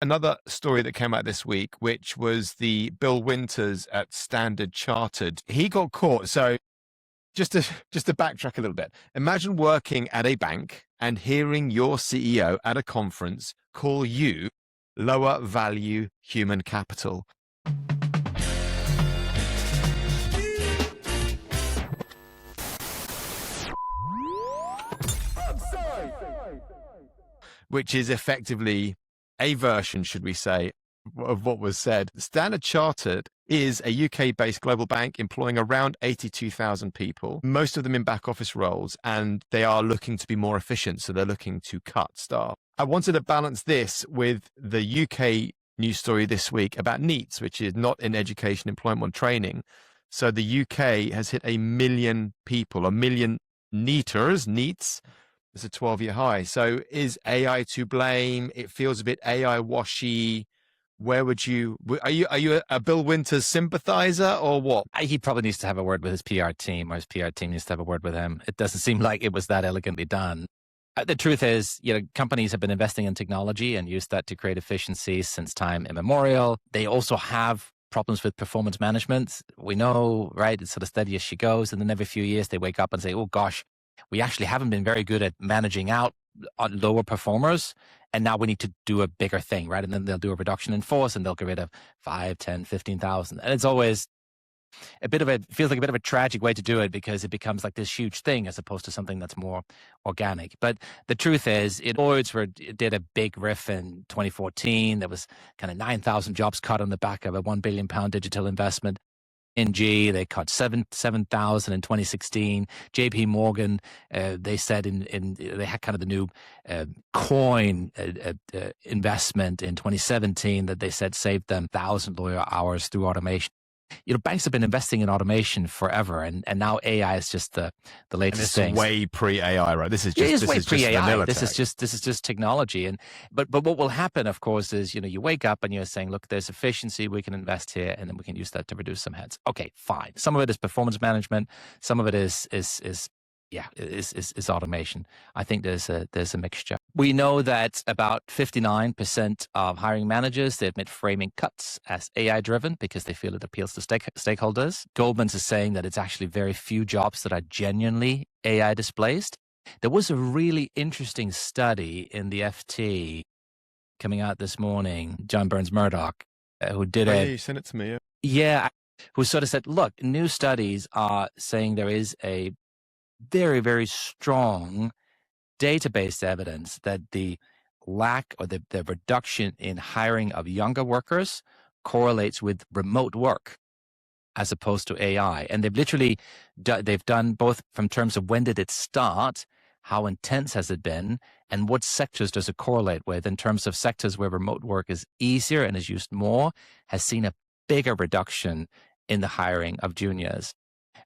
another story that came out this week, which was the Bill Winters at Standard Chartered. He got caught. So just to backtrack a little bit, imagine working at a bank and hearing your CEO at a conference call you lower value human capital. Which is effectively a version, should we say, of what was said. Standard Chartered is a UK-based global bank employing around 82,000 people, most of them in back office roles, and they are looking to be more efficient, so they're looking to cut staff. I wanted to balance this with the UK news story this week about NEETs, which is not in education, employment, or training. So the UK has hit 1 million people, 1 million NEETs. It's a 12-year high. So is AI to blame? It feels a bit AI washy. Where would you, are you a Bill Winters sympathizer or what? He probably needs to have a word with his PR team, or his PR team needs to have a word with him. It doesn't seem like it was that elegantly done. The truth is, companies have been investing in technology and used that to create efficiencies since time immemorial. They also have problems with performance management. We know, right? It's sort of steady as she goes. And then every few years they wake up and say, oh gosh, we actually haven't been very good at managing out on lower performers. And now we need to do a bigger thing, right? And then they'll do a reduction in force and they'll get rid of 5, 10, 15,000. And it's always feels like a bit of a tragic way to do it because it becomes like this huge thing as opposed to something that's more organic. But the truth is, Lloyds did a big riff in 2014. There was kind of 9,000 jobs cut on the back of a £1 billion digital investment. NG, they cut 7,000 in 2016. JP Morgan, they said they had kind of the new coin investment in 2017 that they said saved them 1,000 lawyer hours through automation. Banks have been investing in automation forever, and now AI is just the latest thing. Way pre-AI, right? This is way pre-AI. This is just technology. But what will happen, of course, is you wake up and you're saying, look, there's efficiency, we can invest here, and then we can use that to reduce some heads. Okay, fine. Some of it is performance management. Some of it is automation. I think there's a mixture. We know that about 59% of hiring managers, they admit framing cuts as AI driven because they feel it appeals to stakeholders. Goldman's is saying that it's actually very few jobs that are genuinely AI displaced. There was a really interesting study in the FT coming out this morning, John Burns Murdoch, who did you sent it to me. Yeah, who sort of said, look, new studies are saying there is a very, very strong database evidence that the lack or the reduction in hiring of younger workers correlates with remote work as opposed to AI. And they've done both from terms of when did it start, how intense has it been, and what sectors does it correlate with in terms of sectors where remote work is easier and is used more, has seen a bigger reduction in the hiring of juniors.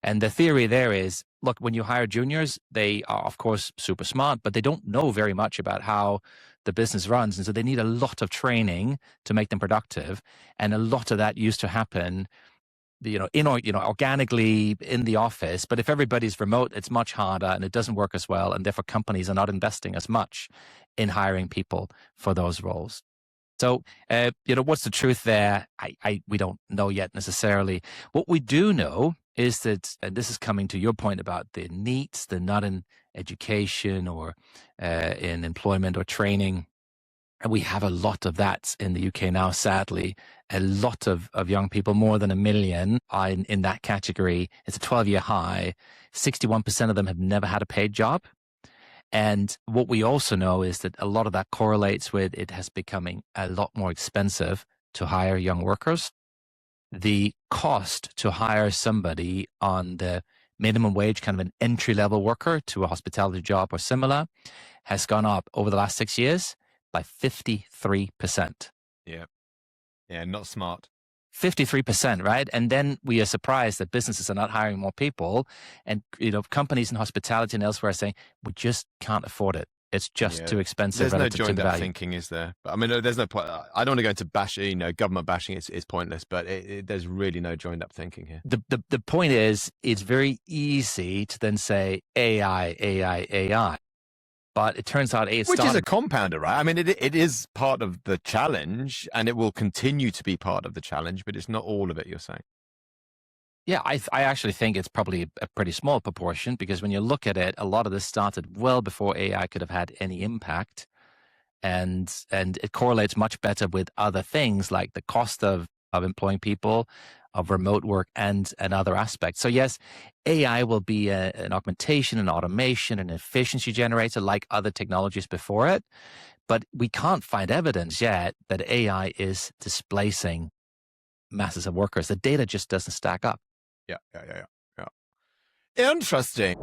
And the theory there is, look, when you hire juniors, they are, of course, super smart, but they don't know very much about how the business runs. And so they need a lot of training to make them productive. And a lot of that used to happen, organically in the office. But if everybody's remote, it's much harder and it doesn't work as well. And therefore, companies are not investing as much in hiring people for those roles. So, what's the truth there? We don't know yet necessarily. What we do know is that, and this is coming to your point about the NEETs, they're not in education or in employment or training. And we have a lot of that in the UK now, sadly. A lot of young people, more than 1 million, are in that category. It's a 12-year high. 61% of them have never had a paid job. And what we also know is that a lot of that correlates with it has becoming a lot more expensive to hire young workers. The cost to hire somebody on the minimum wage, kind of an entry-level worker to a hospitality job or similar, has gone up over the last 6 years by 53%. Yeah, not smart. 53%, right? And then we are surprised that businesses are not hiring more people. And, companies in hospitality and elsewhere are saying, we just can't afford it. It's just too expensive. There's no joined-up thinking, is there? But, I mean, there's no point. I don't want to go into bashing, government bashing is pointless, but there's really no joined-up thinking here. The point is, it's very easy to then say AI, AI, AI. But it turns out Which is a compounder, right? I mean, it is part of the challenge, and it will continue to be part of the challenge, but it's not all of it, you're saying. Yeah, I actually think it's probably a pretty small proportion, because when you look at it, a lot of this started well before AI could have had any impact. And it correlates much better with other things like the cost of employing people, of remote work, and other aspects. So yes, AI will be an augmentation, an automation, an efficiency generator like other technologies before it. But we can't find evidence yet that AI is displacing masses of workers. The data just doesn't stack up. Yeah. Interesting.